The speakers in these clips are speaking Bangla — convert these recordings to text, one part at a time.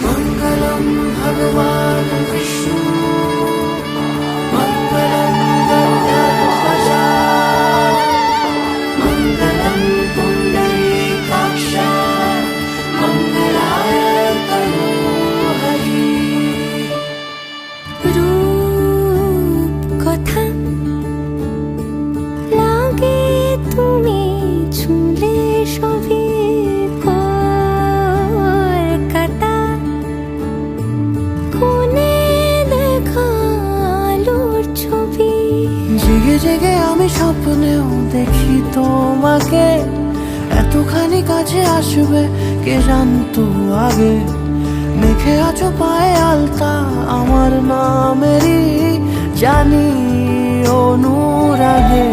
मंगलम भगवान विष्णु मंगलम गरुड़ध्वज मंगलम पुंडरीकाक्ष मंगलाय तनोहरि। रूप कथा लागे तुमी छुले सभी कलकाता कोने देखा आलोर छवि। জেগে জেগে আমি স্বপ্নেও দেখি তোমাকে, এতখানি কাছে আসবে কে জানতো আগে। মেখে আছো পায়ে আলতা আমার নামেরই, জানি অনুরাগে।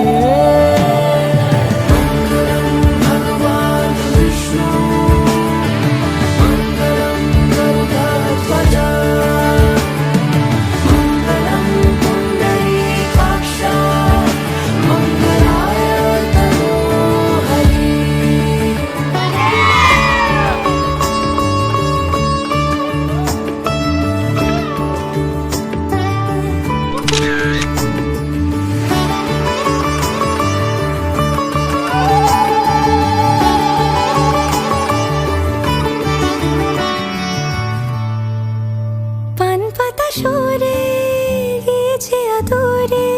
मंगलम भगवान विष्णु मंगलम गरुड़ध्वज मंगलम पुंडरीकाक्ष मंगलाय तनोहरि। পান পাতা সরে গিয়েছে আদরে,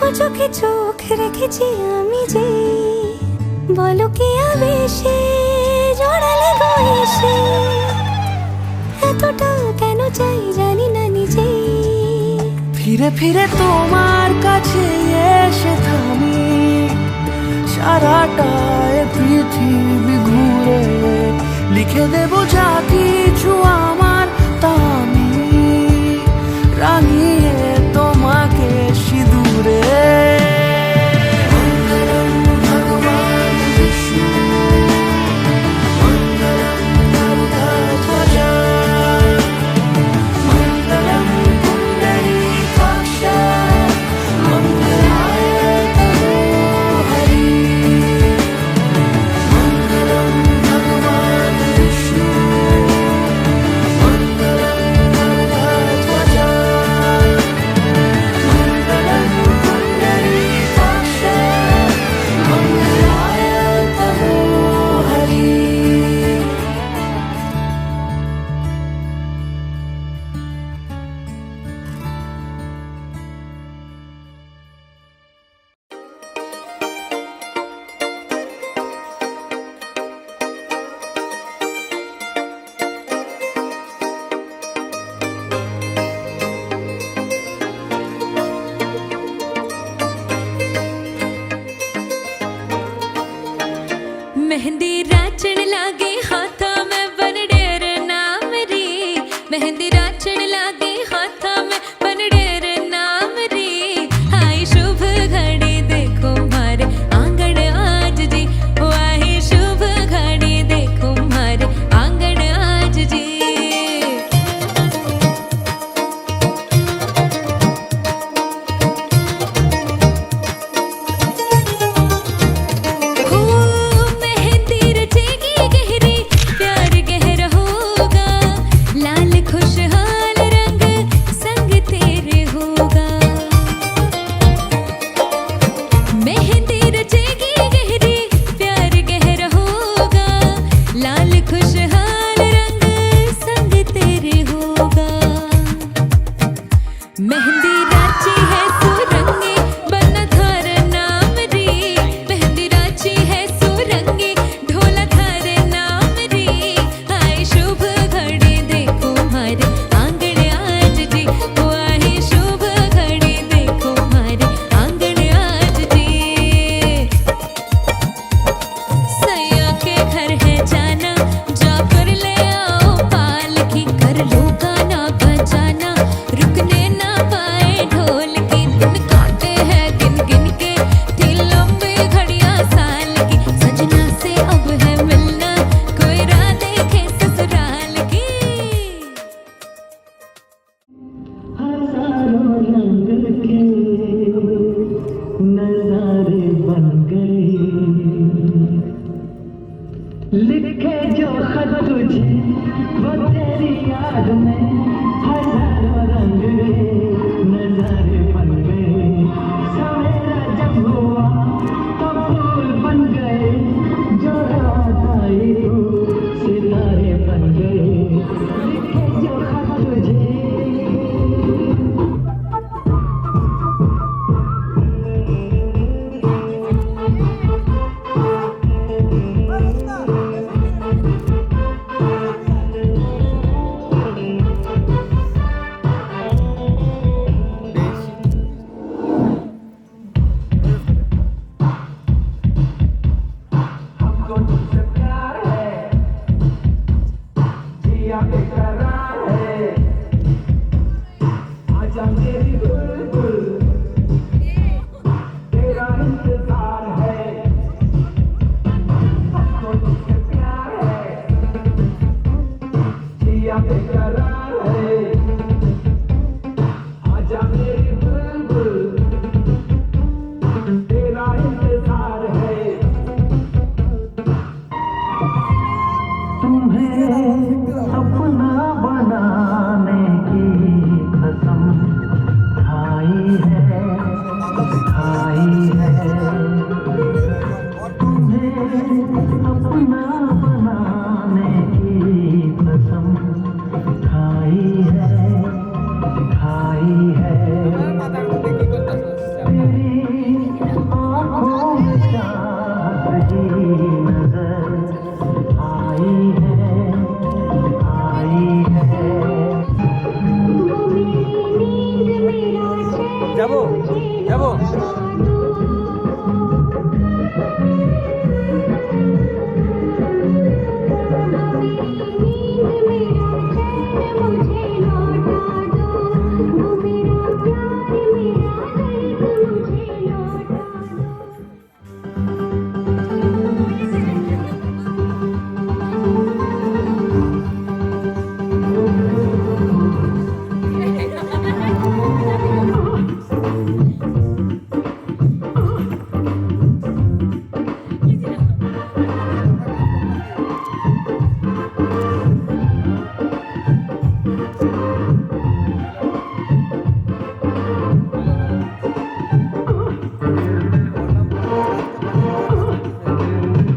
ও চোখে চোখ রেখেছি আমি যে। বলো কি আবেশে জড়ালে গো এসে, এতটা কেন চাই জানি না নিজে। ফিরে ফিরে তোমার কাছে এসে থামি, সারাটা এ পৃথিবী ঘুরে লিখে দেব যা কিছু আমার, তা আমি রাঙিয়ে তোমাকে সিঁদুরে। मंगलम भगवान विष्णु मंगलम गरुड़ध्वज मंगलम पुंडरीकाक्ष मंगलाय तनोहरि। मंगलम भगवान विष्णु मंगलम गरुड़ध्वज मंगलम पुंडरीकाक्ष मंगलाय तनोहरि। मेहंदी राचण लागे हाथा में बनडेर नाम री। मेहंदी राचण लागे हाथा में बनडेर नाम री। आई शुभ घड़ी देखो मारे आंगन आज जी। ओ आई शुभ घड़ी देखो मारे आंगन आज जी। मेहंदी रचेगी गहरी प्यार गहरा होगा, लाल खुशहाल रंग लिखे जो खत तुझे वो तेरी याद में हजारों रंग गए नजारे बन गए सवेरा जब हुआ तो फूल बन गए जो रात आई सितारे बन गए लिखे जो खत तुझे हमको तुझसे प्यार है जिया बेकरार है आजा मेरी बुलबुल तेरा इंतजार है हमको तुझसे प्यार है जिया बेकरार है आजा मेरी बुलबुल तेरा इंतजार है तुम्हें अपना बनाने की कसम खाई है तुम्हें अपना बनाने की कसम खाई है तेरी आँखों में चाहत ही नजर आई है যাবো যাবো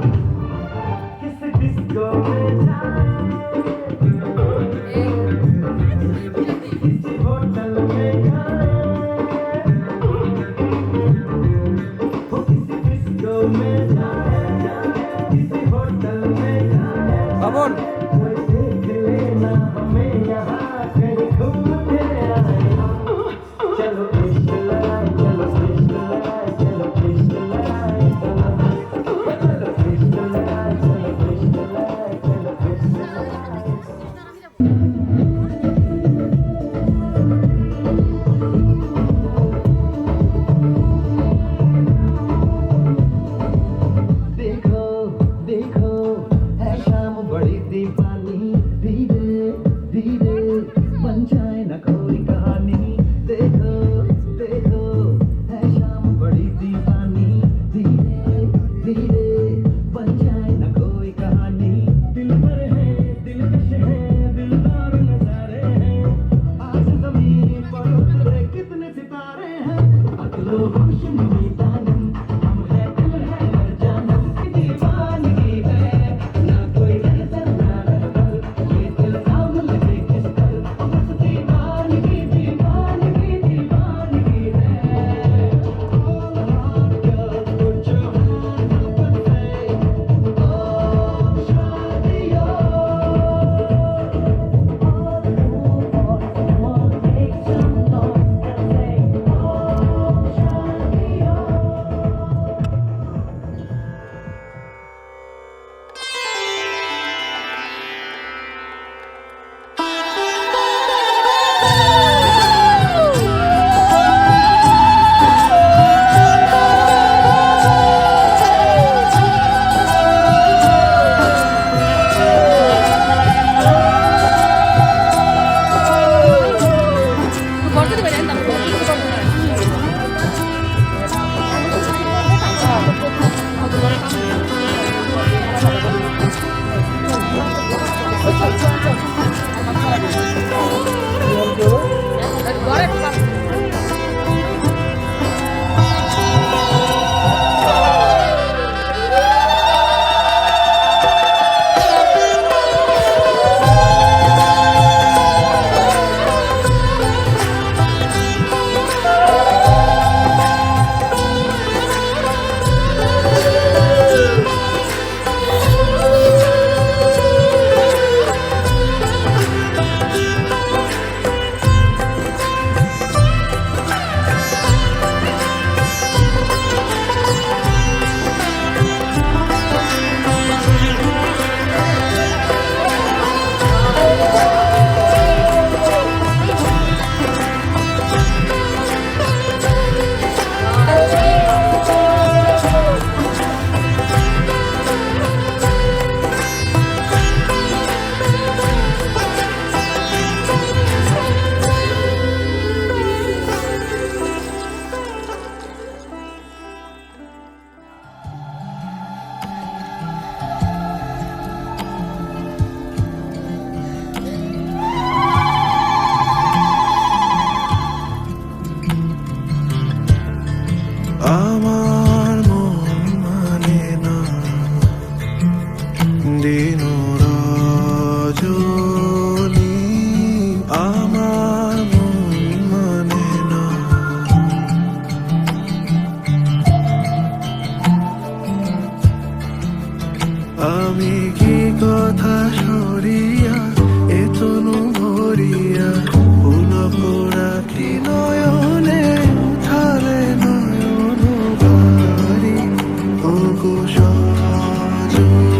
किस डिस्को में जाए किसी होटल में जाए वो किसी डिस्को में जाए किसी होटल में जाए বাবন कोई देख लेना हमें यहाँ कहीं घूमते आए चलो इश्क लगाए चलो इश्क लगाए चलो इश्क लगाए चलो इश्क लगाए चलो इश्क लगाए चलो इश्क लगाए देखो देखो है शाम बड़ी दीवानी धीरे धीरे बन जाए न कोई कहानी देखो देखो है शाम बड़ी दीवानी धीरे धीरे बन जाए न कोई कहानी दिल पर है दिलकश है दिलदार नजारे हैं आज जमीन पर उतरे कितने सितारे हैं अगलो खुशनुमी दानम हम है दिल है हर जानम की दीवानगी है ना कोई नजर ना रहे দিন রজনী আমার মন মানে না। আমি কি কথা সরিয়া এতনু ভরিয়া পুলক রাখি নয়নে উঠালে নয়ন বাড়ি ও গো সজনী।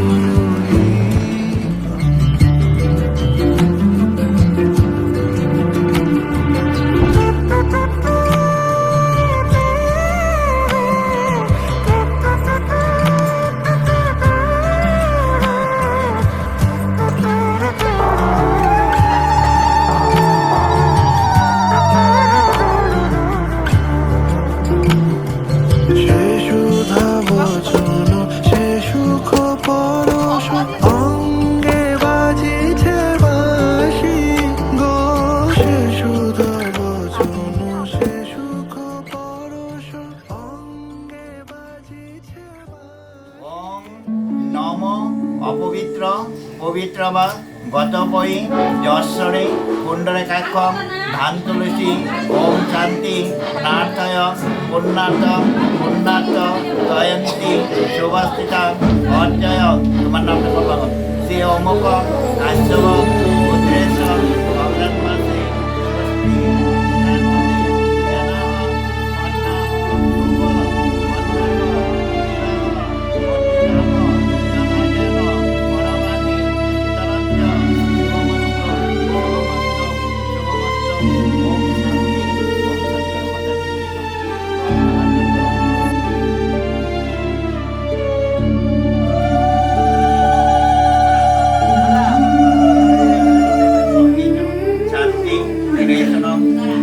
সে সুধা বচন সে সুখ পরশ অঙ্গে বাজিছে বাঁশি গো। সে সুধা বচন সে সুখ পরশ অঙ্গে বাজিছে বাঁশি। ওম নম অপবিত্র পবিত্র বা গতপয়ী যশ্বরে কুণ্ডলেকাক্ষম ধান তুলসী ওম শান্তি প্রার্থয় পুণ্যার্থ পুণ্যার্থ জয়ন্তী শুভস্থিতা অর্জয়। তোমার নামটা বলবো শ্রী অমুক কাশ্যপ পুত্রেশ অগ্রমাসে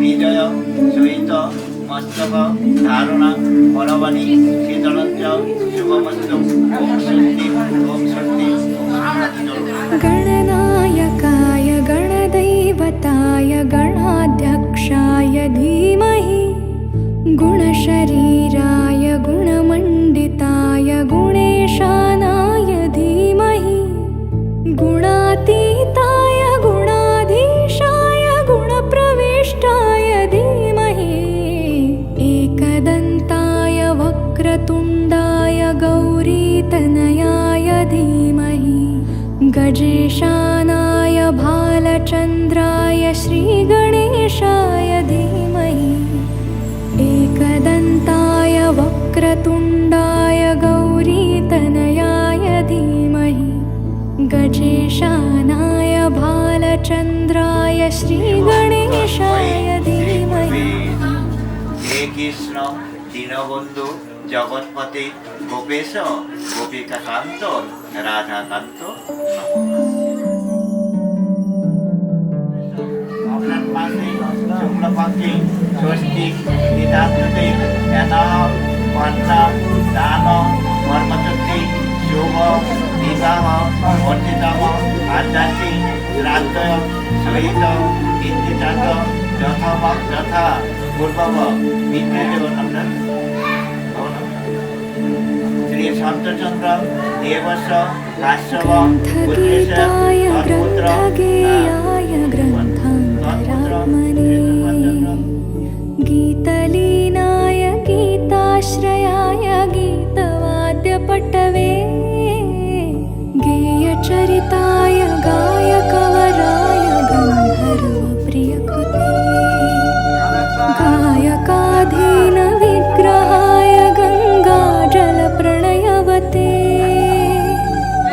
বিজয় সহিত মস্তক ধারণা পরবাণী শীতলঞ্চ শুভমস্তু ওম শক্তি ওম শক্তি। गणनायकाय गणदैवताय गणाध्यक्षाय धीमहि गुणशरीराय गुणमण्डिताय गुणेशानाय धीमहि गुणातीताय गुणाधीशाय गुणप्रविष्टाय धीमहि एकदन्ताय वक्रतुण्डाय गौरीतनयाय धीमहि गजेशानाय भालचन्द्राय श्रीगणेशाय धीमहि एकदन्ताय वक्रतुण्डाय गौरीतनयाय धीमहि गजेशानाय भालचन्द्राय श्रीगणेशाय धीमहि। হে কৃষ্ণ দীনবন্ধু জগৎপতি গোপেশ গোপিকাকান্ত রাধাকান্ত। অগ্রহায়ণ মাসে শুক্লপক্ষে ষষ্ঠী তিথিতে এনাম কন্যা দান কর্মচক্রী শুভ বিবাহ অর্চিতম আধ্যাত্মিক শ্রাদ্ধ সহিত কীর্তিচাঁদ যথা পূর্বব বিদ্যুৎ আমরা শ্রী সন্তচন্দ্র দেবস্য কাশ্যপ পুত্রেশ ग्रन्थकृताय তৎপুত্র ग्रन्थगेयाय ग्रन्थान्तरात्मने गीतलीनाय गीताश्रयाय गीतवाद्यपटवे गेयचरिताय गायकवराय गन्धर्वप्रियकृते गायकाधीनविग्रहाय गङ्गाजलप्रणयवते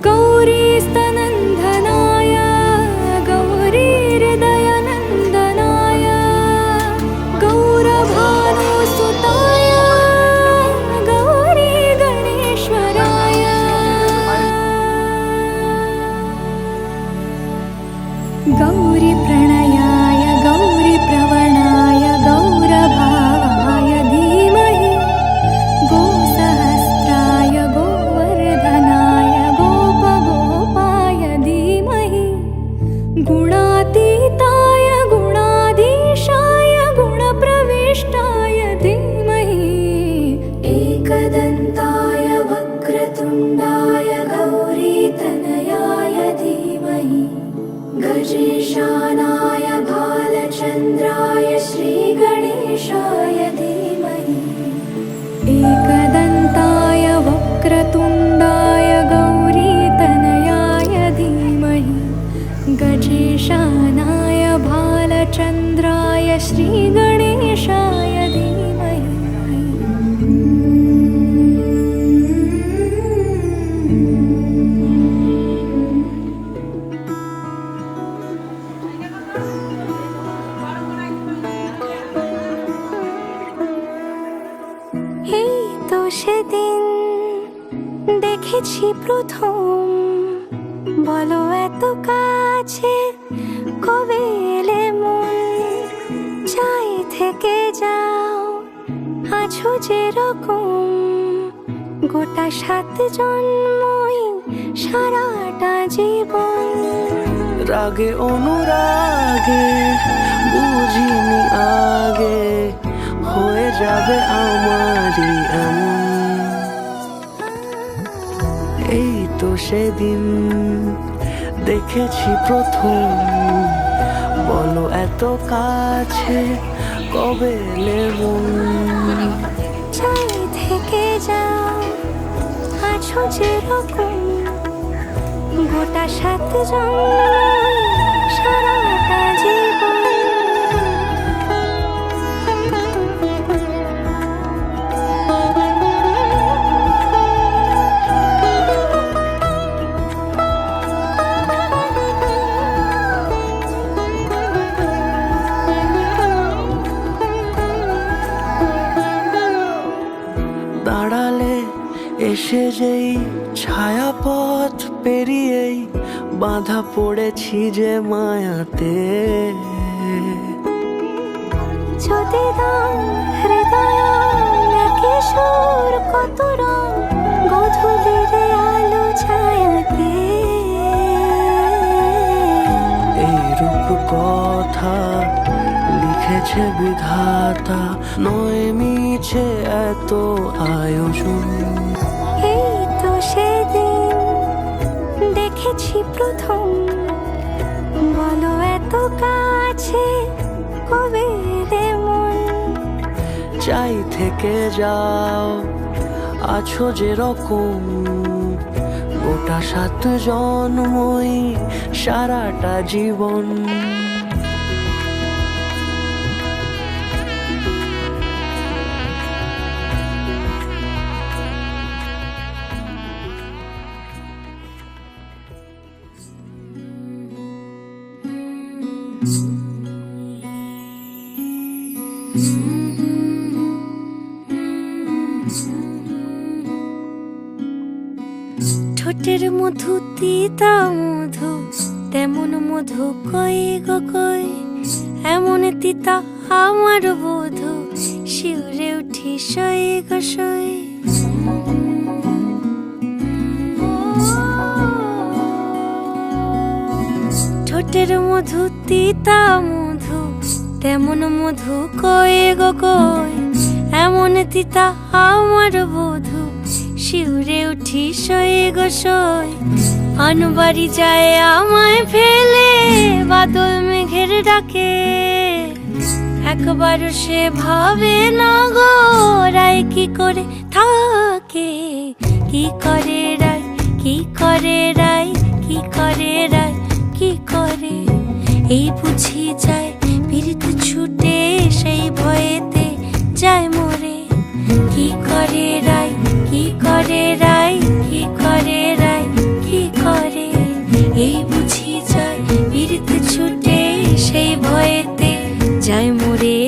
गौरीस्तनन्दनाय गौरीहृदयनन्दनाय गौरभानुसुताय गौरीगणेश्वराय गौरीप्रणयाय गौरीप्रवणाय गौरभावाय धीमहि गोसहस्राय गोवर्धनाय गोपगोपाय धीमहि गुणातीताय गुणाधीशाय गुणप्रविष्टाय धीमहि एकदन्ताय वक्रतुण्डाय गौरीतनया गजेशानाय भालचन्द्राय श्रीगणेशाय धीमहि एकदन्ताय वक्रतुण्डाय गौरीतनयाय धीमहि गजेशानाय भालचन्द्राय श्रीगणेशाय धीमहि এই তো সেদিন দেখেছি প্রথম, বলো এত কাছে কবে এলে মন, চাই থেকে যাও আছো যেরকম, গোটা 7 জন্মই সারাটা জীবন। রাগে অনুরাগে বুঝিনি আগে হয়ে যাবে আমারই এমন। এই তো সেদিন দেখেছি প্রথম, বলো এত কাছে কবে এলে মন, চাই থেকে যাও আছো যেরকম, গোটা 7 জন্মই সারাটা জীবন। দাঁড়ালে এসে যেই ছায়াপথ পেরিয়েই বাঁধা পড়েছি যে মায়াতে। যদি দাও হৃদয় নাকি সুর কত রং, গধূলির আলো ছায়াতে। এই রূপ কথা লিখেছে বিধাতা, নয় মিছে এত আয়োজন। এই তো সেদিন দেখেছি প্রথম, বলো এত কাছে কবে এলে মন, চাই থেকে যাও আছো যেরকম, গোটা 7 জন্মই সারাটা জীবন। ঠোঁটের মধু তিতা মধু, তেমন মধু কই গো কই, এমন তিতা আমার বধু, শিউরে উঠি সই গো সই। ঠোঁটের মধু তিতা মধু, তেমন মধু কই গো কই, এমন তিতা আমার বধু, শিউরে উঠি সই গো সই। আনবাড়ি যায় আমায় ফেলে বাদল মেঘের ডাকে, একবার সে ভাবে না গো রায় কি করে থাকে, কি করে রায়, কি করে রায়, কি করে রায়, কি করে। এই বুঝি যায় পীড়িত ছুটে সেই ভয়েতে যায় মরে, কি করে রায়, কি করে রায়, কি করে রায়, কি করে। এই বুঝি যায় পীড়িত ছুটে সেই ভয়েতে যায় মরে।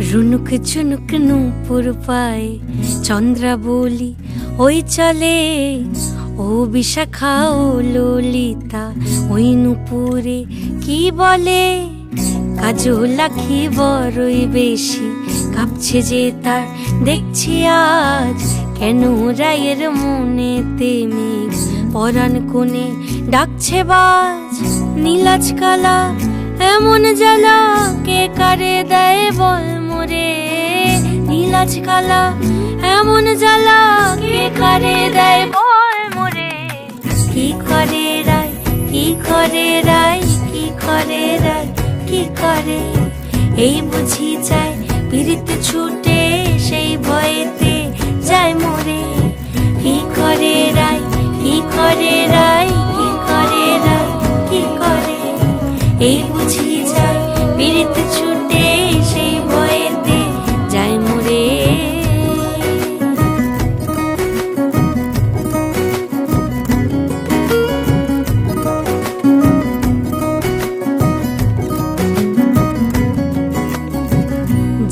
রুনুক ঝুনুক নূপুর পায় চন্দ্রা বলি ওই চলে, ও বিশাখা ও ললিতা ওই নূপুরে কি বলে। কাজল আঁখি বড়ই বেশি কাঁপছে যে তার দেখছি আজ, কেন রায়ের মনেতে মেঘ পরাণ কোণে ডাকছে বাজ নীলাজ কালা এমন জ্বালা কে কারে দেয় বল মোরে নীলাজ কালা এমন জ্বালা কে কারে দেয় বল মোরে কি করে রায় কি করে রায় কি করে রায় কি করে এই বুঝি যায় পীড়িত ছুটে সেই ভয়েতে যায় মোরে কি করে রায় কি করে রায় কি করে রায় কি করে এই বুঝি যায় পীড়িত ছুটে সেই ভয়েতে যায় মোরে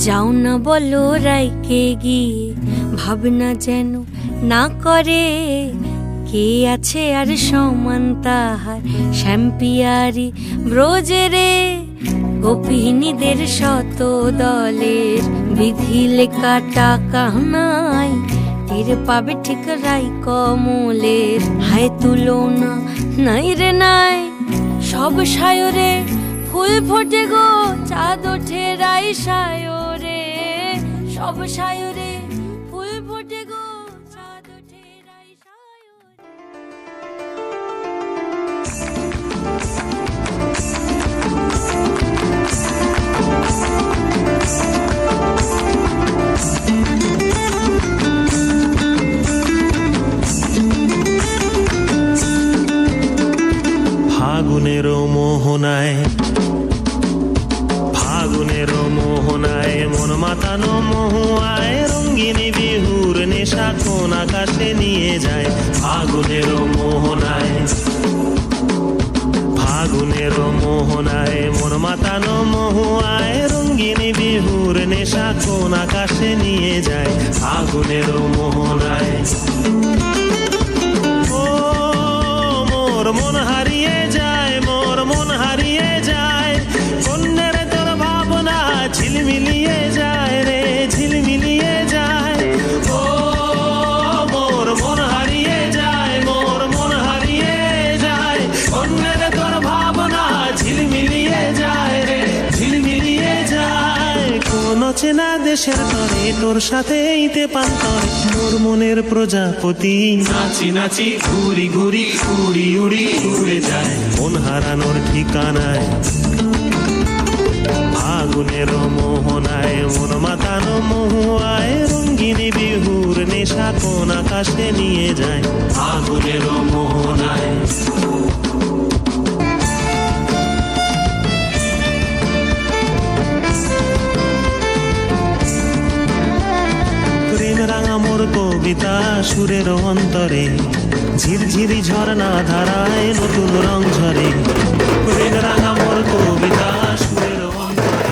যাও না বলো রাইকে গিয়ে ভাবনা যেন না করে কে আছে আর সমান তাহার শ্যাম্পিয়ারি ব্রজে রে গোপিনীদের শত দলের বিধি লেখা টাকা নাই টের পাবে ঠিক রাই কমলের হায় তুলনা নাই রে নাই সব সায়রে ফুল ফোটে গো চাঁদ ওঠে রাই সায়রে সব সায়রে ফুল ফোটে গো চাঁদ ওঠে রাই সায়রে ফাগুনের মোহনায় মন মাতানো মহুয়ায় রঙ্গিনী বিহুর নেশা কোন আকাশে নিয়ে যায় ফাগুনের মোহনায় মন মাতানো মহুয়ায় রঙ্গিনী বিহুর নেশা কোন আকাশে নিয়ে যায় ফাগুনের মোহনায় ও মোর মন হারিয়ে যায় মোর মন হারিয়ে যায় কন্যের তোর ভাবনা ঝিলমিলিয়ে যায় রে ঝিলমিলিয়ে যায় ও মোর মন হারিয়ে যায় মোর মন হারিয়ে যায় কন্যের তোর ভাবনা ঝিলমিলিয়ে যায় রে ঝিলমিলিয়ে যায় কোন চেনা দেশের তরে তোর সাথে ইতে পান্তর মোর মনের প্রজাপতি নাচি নাচি ঘুরি ঘুরি উড়ি উড়ি উড়ে যায় মন হারানোর ঠিকানায় ফাগুনের মোহনায় মন মাতানো মহুয়ায় রঙ্গিনী বিহুর নেশা কোন আকাশে নিয়ে যায় ফাগুনের মোহনায় প্রেম রাঙা মোর কবিতা সুরের অন্তরে ঝিরঝিরি ঝর্ণা ধারায় নতুন রং ঝরে প্রেম রাঙা মোর কবিতা সুরের অন্তরে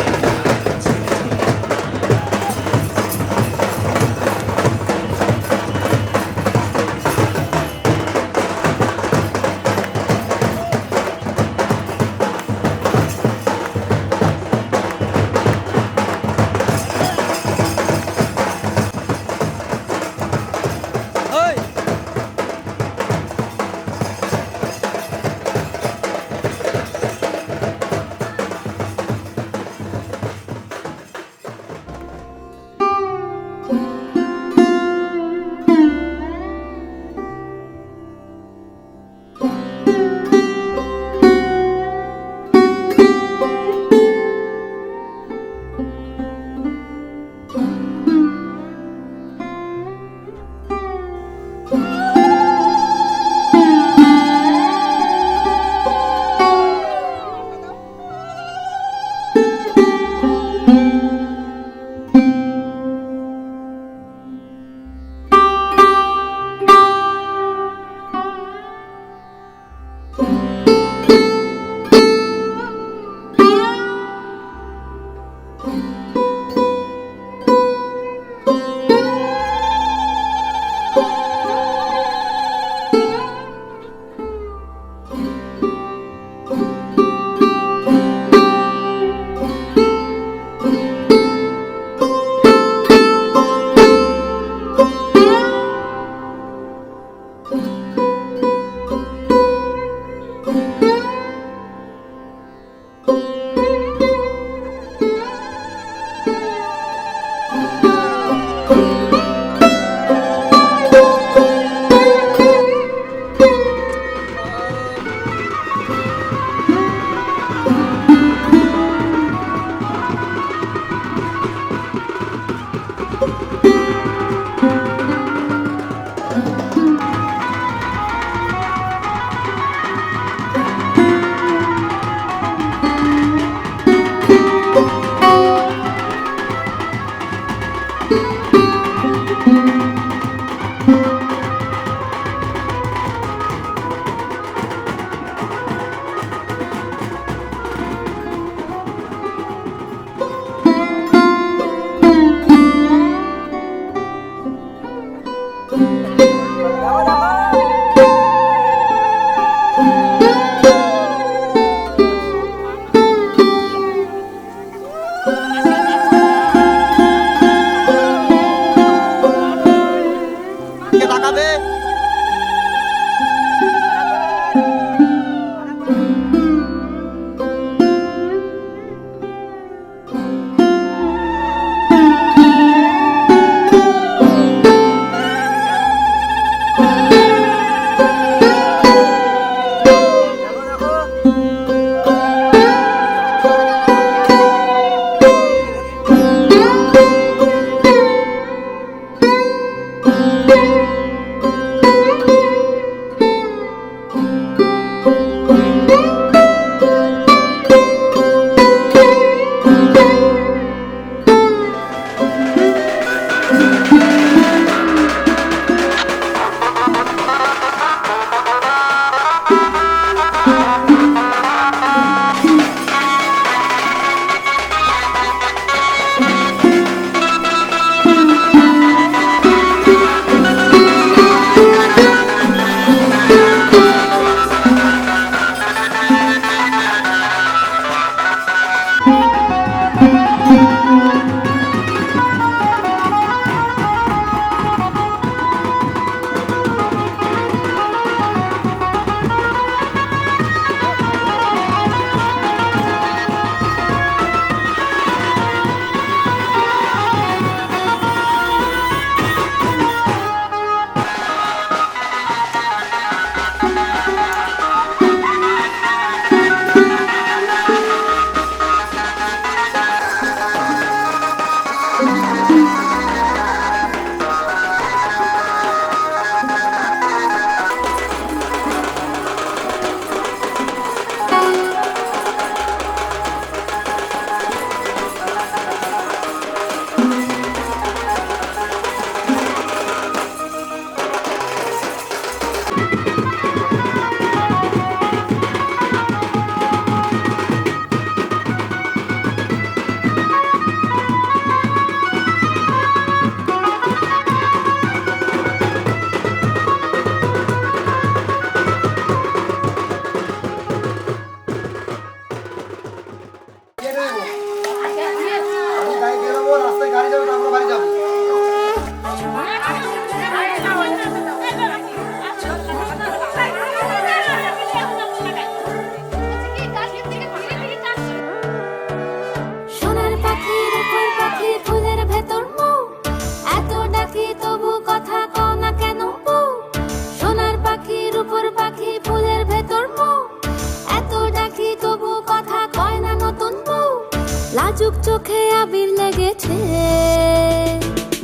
চোখে আবির লেগেছে,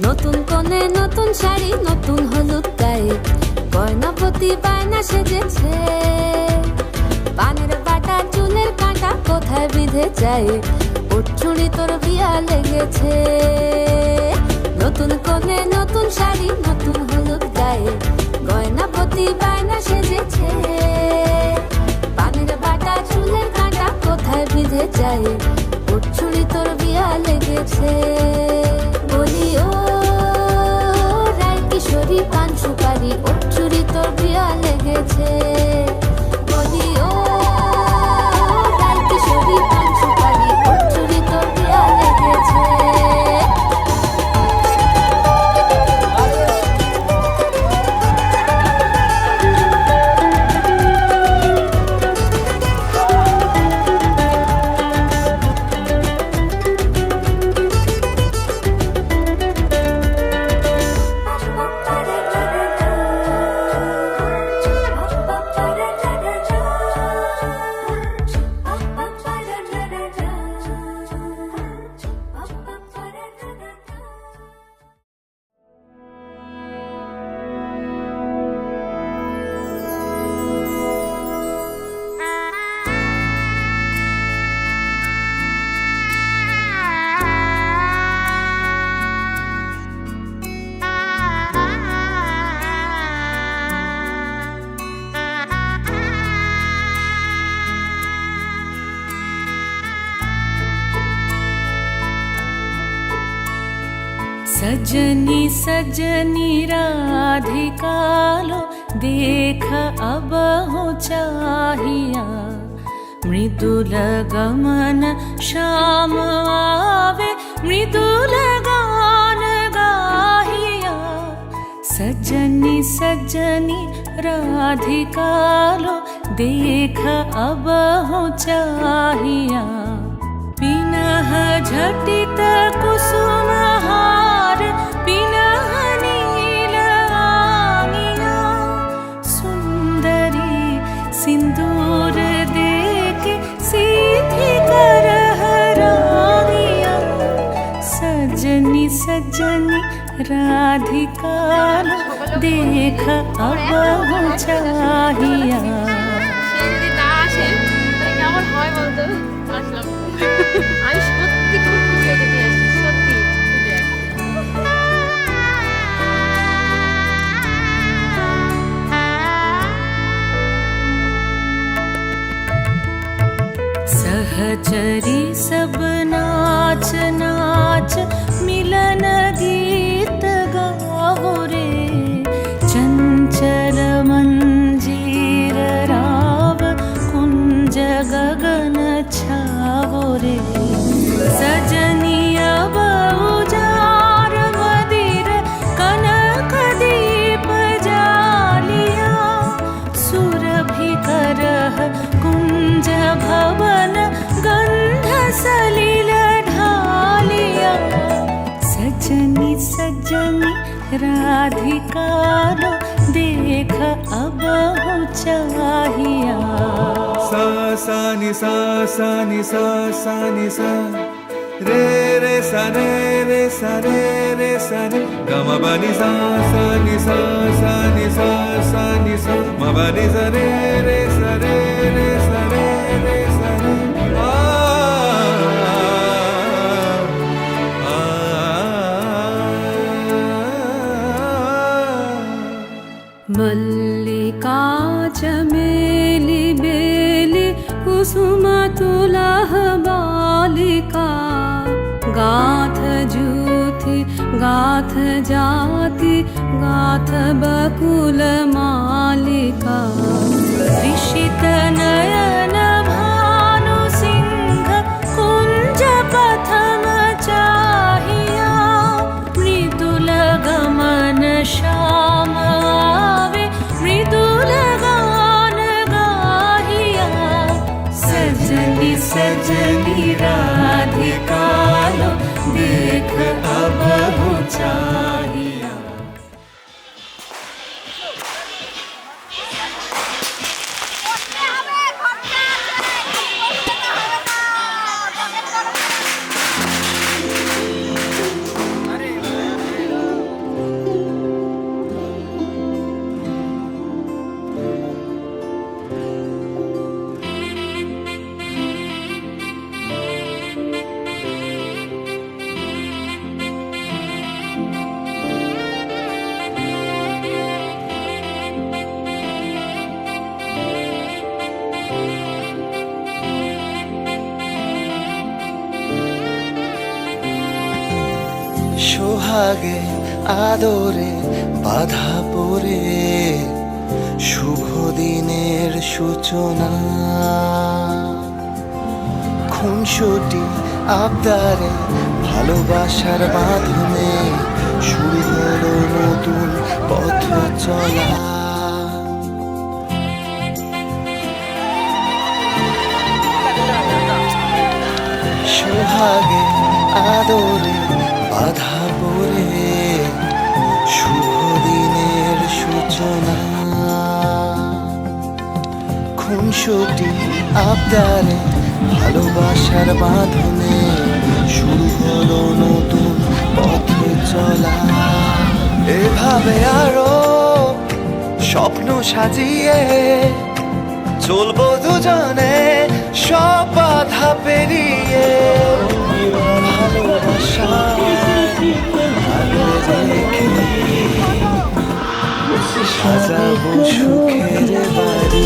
নতুন কোণে নতুন শাড়ি নতুন হলুদ গায়ে, গয়না প্রতি বায়না সেজেছে, পানের বাটা চুলের কাঁটা কোথায় বিঁধে যায়, ওর চুড়ি তোর বিয়া লেগেছে, নতুন কোণে নতুন শাড়ি নতুন হলুদ গায়ে, গয়না প্রতি বায়না সেজেছে, পানের বাটা চুলের কাঁটা কোথায় বিঁধে যায়, ওর চুড়ি তোর বিয়া লেগেছে। বলি ও রায় কিশোরী পান সুপারি, ওর চুড়ি তোর বিয়া লেগেছে, বলি ও রায় কিশোরী পান সুপারি, ওর চুড়ি তোর বিয়া লেগেছে। सजनी सजनी राधिका लो देख अब हो चाहिया, मृदुल गमन श्याम आवे मृदुल गान गाहिया, सजनी सजनी राधिका लो देख अब हो चाहिया, पिनह झटित कुसुम हार पिनह नील आंगिया, सुंदरी सिंदूर देके सीधी करह रानिया, सजनी सजनी राधिका लो देख अब हो चाहिया। আমি সত্যি খুব খুশি হয়ে যেতে আসছি, সত্যি सहचरी सब नाच नाच मिलन गीत गाओ रे, चंचल मंजीर राव कुंज गगन छावो रे, सजनी अब उजार मदिर कनक दीप जालिया, सुरभि करह कुंज भवन गंध सलिल ढालिया, सजनी सजनी राधिका लो देख अब हो चाहिया। सा सा नि सा सा नि सा सा नि सा, रे रे सा रे रे सा रे रे सा रे, ग म ब नि सा सा नि सा सा नि सा सा नि सा, म ब नि सा रे रे सा रे रे सा रे रे सा रे, आ आ मल्लिका चमेली बेली कुसुम तुलह बालिका, गाथ जूथि गाथ जाति गाथ बकुल मालिका, ऋषित नयन भानु सिंह कुंज पथम चाहिया, मृदुल गमन श्याम आवे मृदुल गान गाहिया, सजनी सजनी राधिका लो देख अब हो चाहिया। সোহাগে আদরে বাধা পড়ে শুভ দিনের সূচনা, খুনসুটি আবদারে ভালোবাসার বাঁধনে শুরু হলো নতুন পথ চলা। সোহাগে আদরে বাধা পড়ে শুভ দিনের সূচনা, খুনসুটি আবদারে ভালোবাসার বাঁধনে শুরু হলো নতুন পথ চলা। এভাবে আরো স্বপ্ন সাজিয়ে চলবো দুজনে সব বাধা পেরিয়ে, ভালোবাসায় রেখে সাজাবো সুখের বাড়ি।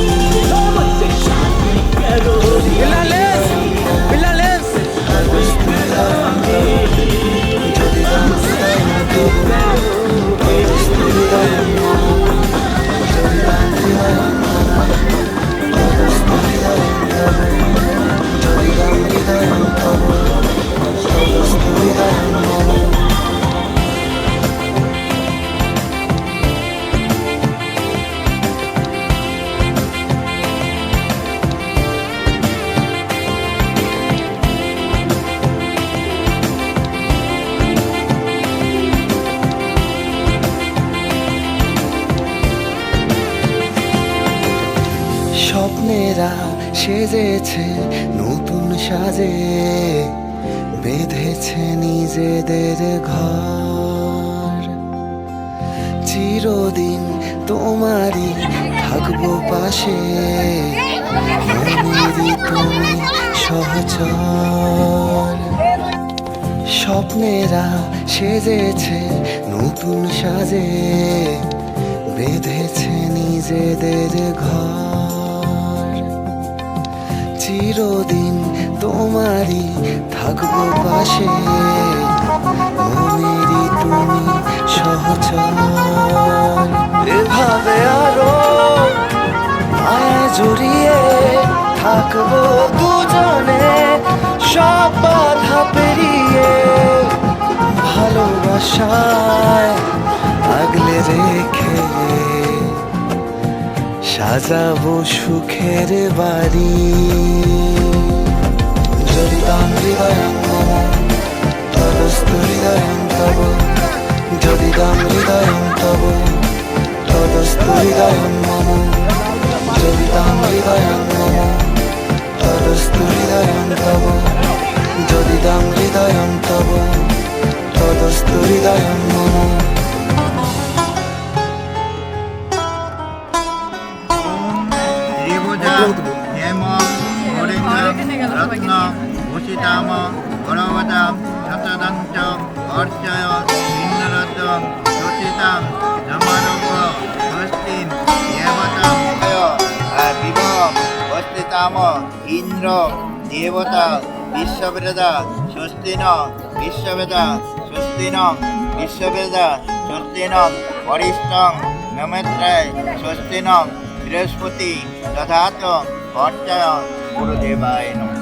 স্বপ্নেরা সেজেছে নতুন সাজে, বেঁধেছে নিজেদের ঘর। চিরদিন তোমারই থাকবো পাশে, মনেরই তুমি সহচর। স্বপ্নেরা সেজেছে নতুন সাজে, বেঁধেছে নিজেদের ঘর। চিরদিন তোমারই থাকবো পাশে, মনেরই তুমি সহচর। এভাবে আরো মায়া জড়িয়ে থাকবো দুজনে সব বাধা পেরিয়ে, ভালোবাসায় আগলে রেখে সাজাবো সুখের বাড়ি। জড়িতাম হৃদয়ং মম তদস্তু হৃদয়ং তব, জড়িতাম হৃদয়ং তব তদস্তু হৃদয়ং মম, জড়িতাম হৃদয়ং মম তদস্তু হৃদয়ং তব, জড়িতাম হৃদয়ং তব তদস্তু হৃদয়ং মম। হেম রত্ন ভূষিতাম গণবদাম শতদন্ত অর্চয় ইন্দ্ররথ রচিতাম সমারোহ হস্তিম দেবতাম বিভব হস্তিতাম ইন্দ্র দেবতা বিশ্ববেদা স্বস্তিন বিশ্ববেদা স্বস্তিন বিশ্ববেদা স্বস্তিন বরিষ্ঠং নমেত্রায় স্বস্তিন বৃহস্পতি দধাত অর্চয় গুরুদেবায় নমঃ।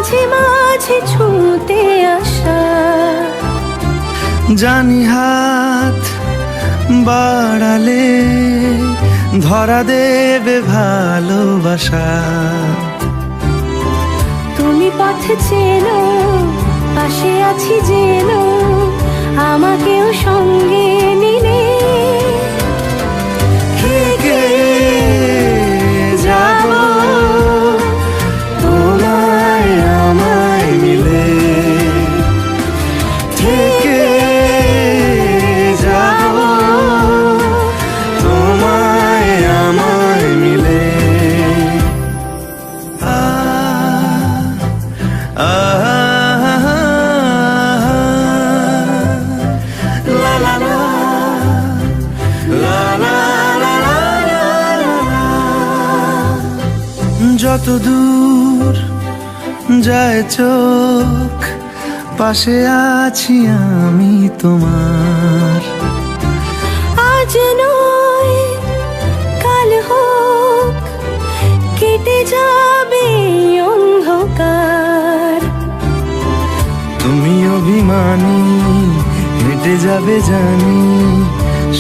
মাঝে মাঝে ছুটে আসা। জানি হাত বাড়ালে ধরা দেবে ভালোবাসা। তুমি পথ চেনো, পাশে আছি জেনো, আমাকেও সঙ্গে নিলে থেকে যাব তোমায় আমায় মিলে, থেকে যাব তোমায় আমায় মিলে। যত দূর যায় চোখ পাশে আছি আমি তোমার। আজ নয় কাল হোক কেটে যাবে অন্ধকার। তুমি অভিমানী হেঁটে যাবে জানি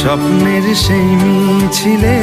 স্বপ্নের সেই মিছিলে।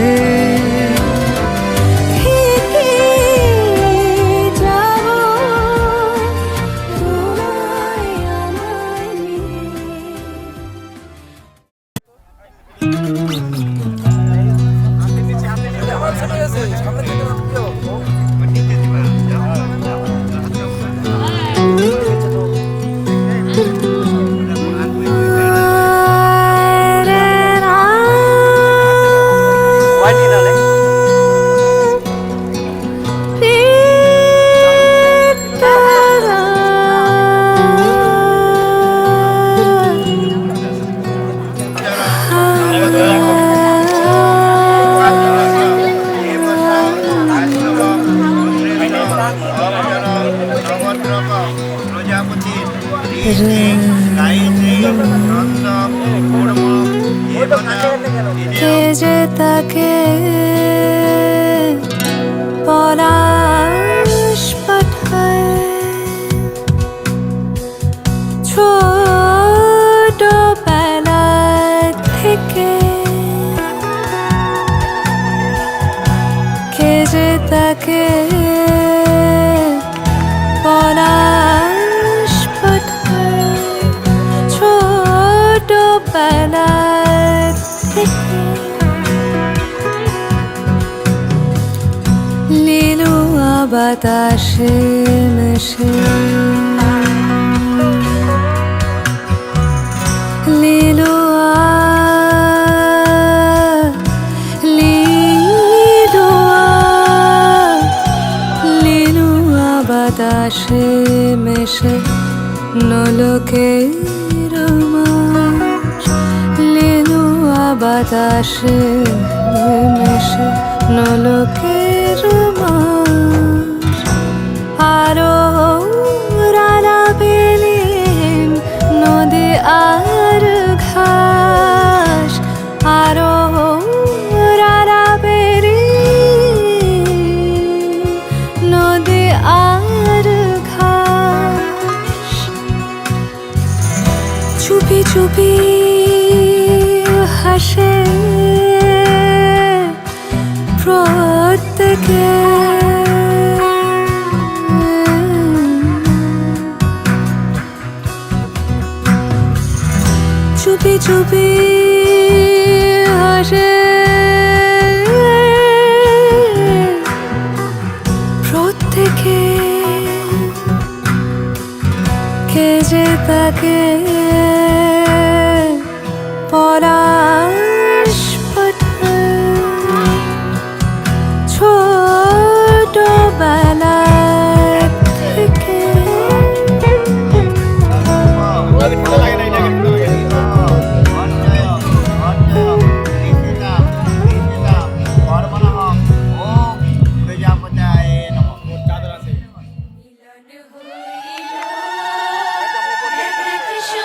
কে যে তাকে পলাশ পাঠায় ছোটবেলা থেকে, কে যে তাকে পলাশ পাঠায় ছোটবেলা থেকে। লিলুয়া বাতাসে মেশে লিলুয়া লিলুয়া লিলুয়া বাতাসে মেশে নলকের মাছ। লিলুয়া বাতাসে মেশে নলকের মাছ। আরো রালা বেলিন নদী আর ঘাস। আরো রালা বেলিন নদী আর ঘাস। চুপি চুপি হাসে প্রত্যেকে, চুপি চুপি হাসে প্রত্যেকে। কে যে তাকে পলাশ পাঠায় ছোটবেলা থেকে। কৃষ্ণ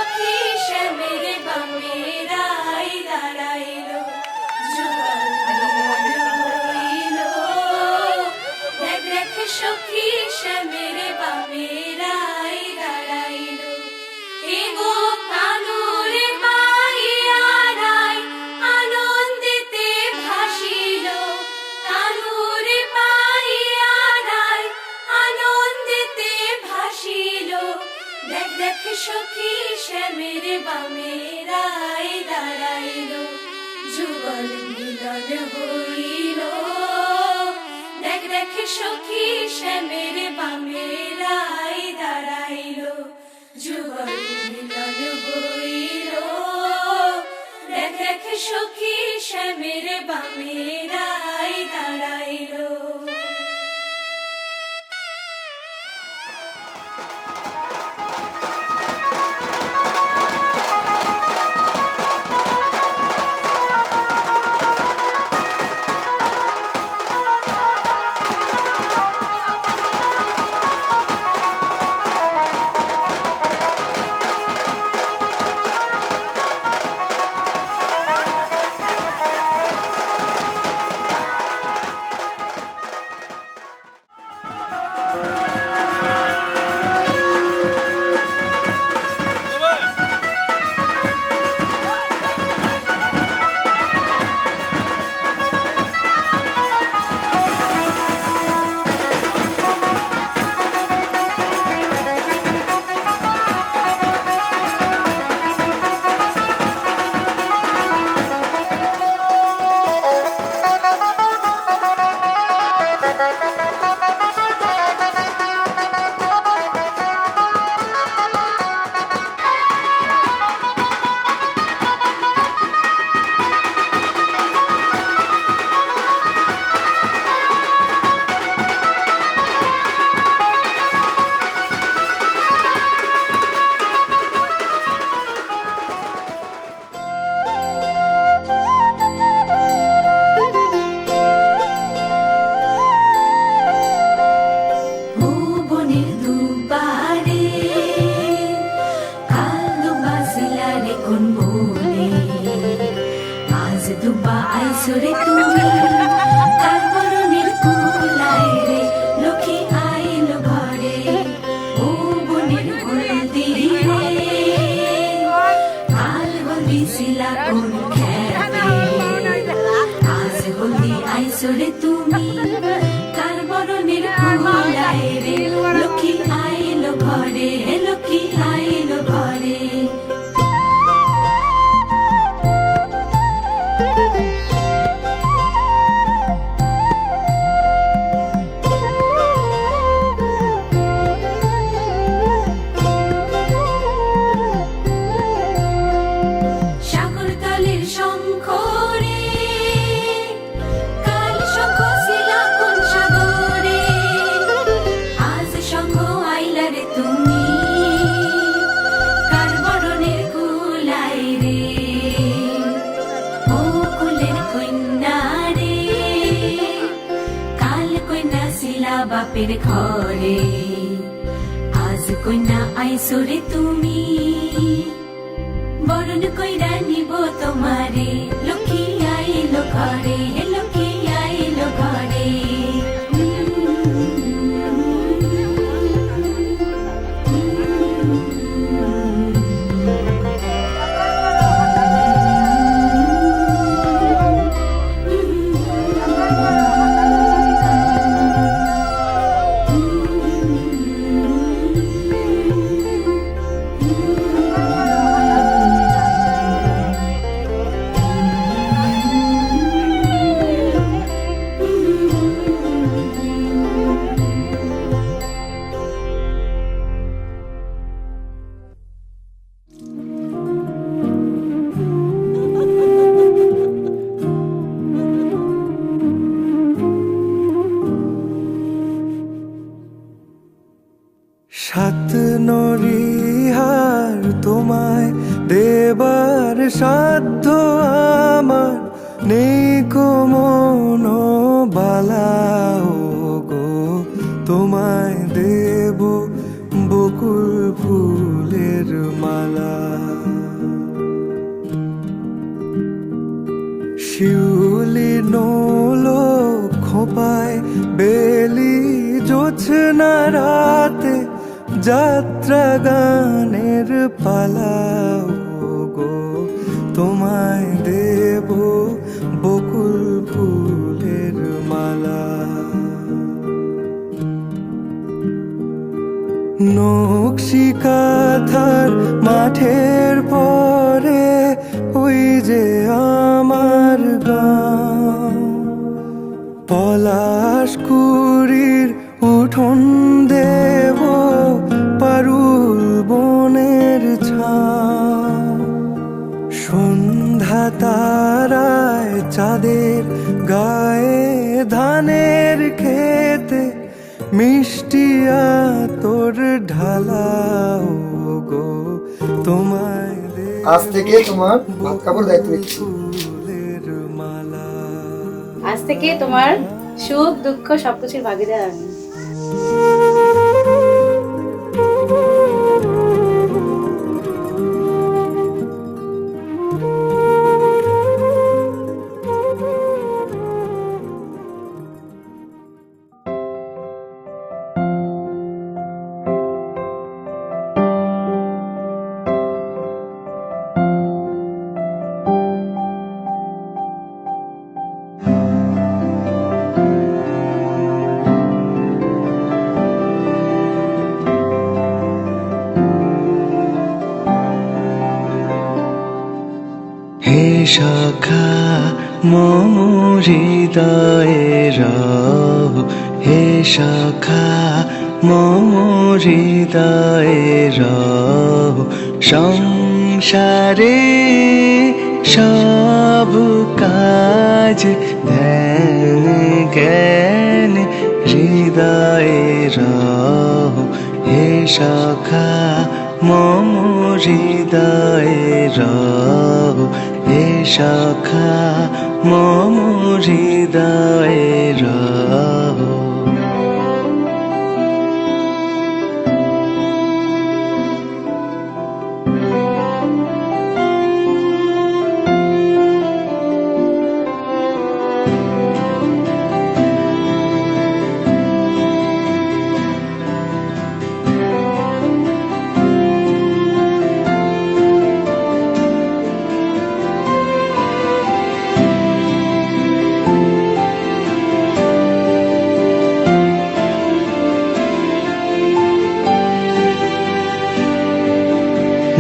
সখী শ্যামের বামেরাই দাঁড়াইলো এগো কানুরে পাইয়ারাই আনন্দিতে ভাসিল কানুরে পাইয়ারাই আনন্দিতে ভাসিল দেখ দেখ সখী শ্যামের বামেরাই দাঁড়াইলো যুগল মিলন হইল দেখ দেখ সখী শ্যামের বামেরাই দাঁড়াইলো যুগল মিলন হইল দেখ দেখ সখী শ্যামের বামেরাই দাঁড়াইলো আইসরে তুমি কার বরণের কুলায় রে লক্ষ্মী আইল ঘরে ও বনের হলদি রে কাল হলদি শিলা কোন খেতে আজ হলদি আইসরে তুমি কার বরণের কুলায় রে লক্ষ্মী আইল ঘরে লক্ষ্মী আইল ঘরে বাপের ঘরে আজ কন্যা আইসরে তুমি বরণ কইরা নিব তোমারে লক্ষ্মী আইল ঘরে লক্ষ্মী আইল ঘরে সাত নরিহার তোমায় দেবার সাধ্য আমার নেই কো মনোবালা ও গো তোমায় দেব বকুল ফুলের মালা শিউলি নোলো খোপায় বেলি জোছনা রাতে যাত্রা গানের পালাও গো, তোমায় দেব বকুল ফুলের মালা। নকশি কাঁথার মাঠের পরে ওই যে আমার গাঁ, পলাশকুড়ির উঠোন দেব পারুল বনের ছাঁ। সন্ধ্যা তারায় চাঁদের গায়ে ধানের খেতে মিষ্টিয়া তোর ঢালাও গো, তোমায় আজ থেকে তোমার ভাত কাপড় দায়িত্ব নিচ্ছি। ফুলের মালা। আজ থেকে তোমার সুখ দুঃখ সবকিছুর ভাগিদার আমি। হে সখা মম হৃদয়ে রব, হে সখা মম হৃদয়ে রব। সংসারে সব কাজ ধ্যান জ্ঞান হৃদয়ে রব, হে সখা মম হৃদয়ে রব, হে সখা মম হৃদয়ে রব।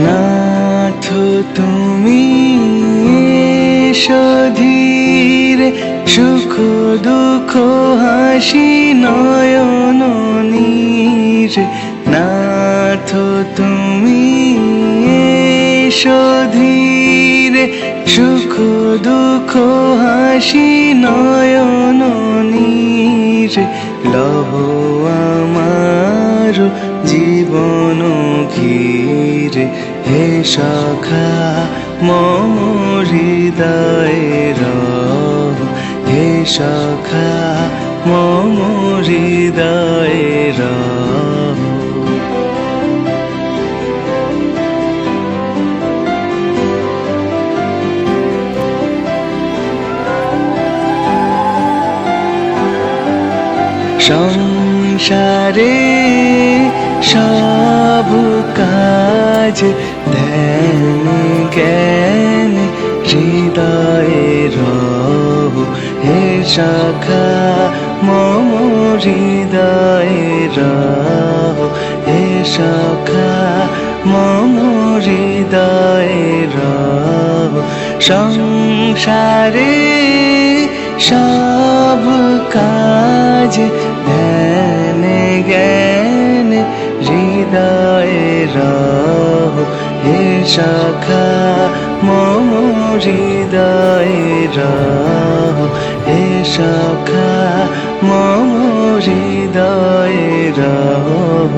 নাথ তুমি এসো ধীরে, সুখ দুঃখ হাসি নয়ন নীরে। নাথ তুমি এসো ধীরে, সুখ দুঃখ হাসি নয়ন নীরে। লহ আমার জীবন ঘিরে, হে সখা মম হৃদয়ে রব, হে সখা মম হৃদয়ে রব। সংসারে সব কাজ ধ্যান জ্ঞান হৃদয়ে রব, হে সখা মম হৃদয়ে রব, হে সখা মম হৃদয়ে রব। সংসারে সব কাজ ধ্যান জ্ঞান হৃদয়ে রব, হে সখা মম হৃদয়ে রব, হে সখা মম হৃদয়ে রব।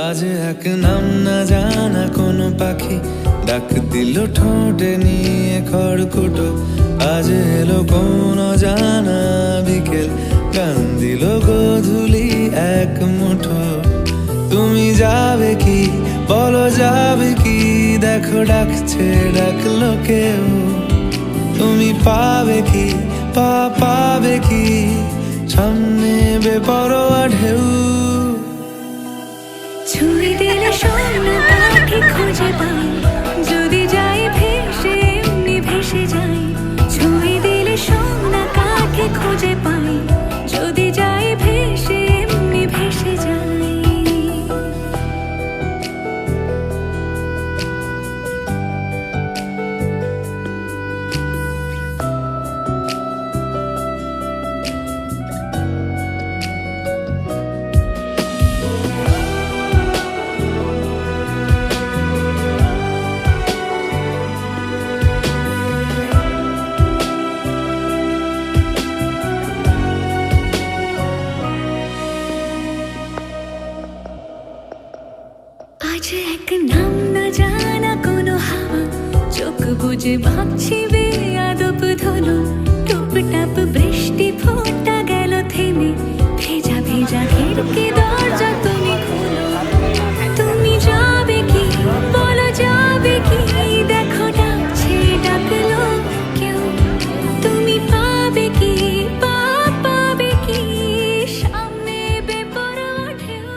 আজ এক নাম না জানা কোনো পাখি ডাক দিল ঠোঁটে নিয়ে খড়কুটো। আজ এলো কোন জানা বিকেল গান দিল গোধূলি এক মুঠো। তুমি যাবে কি বলো যাবে কি, দেখো ডাকছে ডাকলো কেউ। তুমি পাবে কি পাবে কি, সামনে বেপরোয়া ঢেউ। ছুঁয়ে দিলে সোনা পাখি খুঁজে পাই, যদি যাই ভেসে এমনি ভেসে যাই। ছুঁয়ে দিলে সোনা কাকে খুঁজে পাই, যদি যাই ভেসে এমনি ভেসে যাই। আজ এক নাম না জানা কোনো হাওয়া, চোখ বুঝে ভাবছি বেয়াদব ধলো। টুপটাপ বৃষ্টি ফোঁটা গেল থেমে, ভেজা ভেজা খিড়কি দরজা তুমি খোলো। তুমি যাবে কি বলো যাবে কি, দেখো ডাকছে ডাকলো কেউ। তুমি পাবে কি পাবে কি, সামনে বেপরোয়া ঢেউ।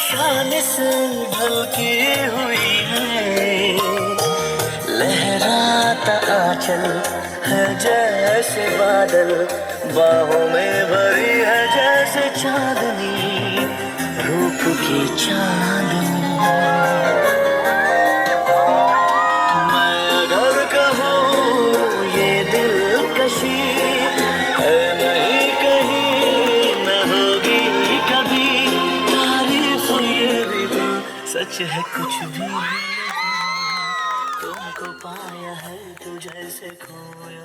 शान से ढलकी हुई है लहरा खिलता आंचल है जैसे बादल, बाहों में भरी है जैसे चांदनी, रूप की चांदनी। मैं अगर कहूँ ये दिलकशी है नहीं कहीं न होगी कभी, तारीफ ये भी सच है कुछ भी नहीं, तुमको पाया है तो जैसे खोया।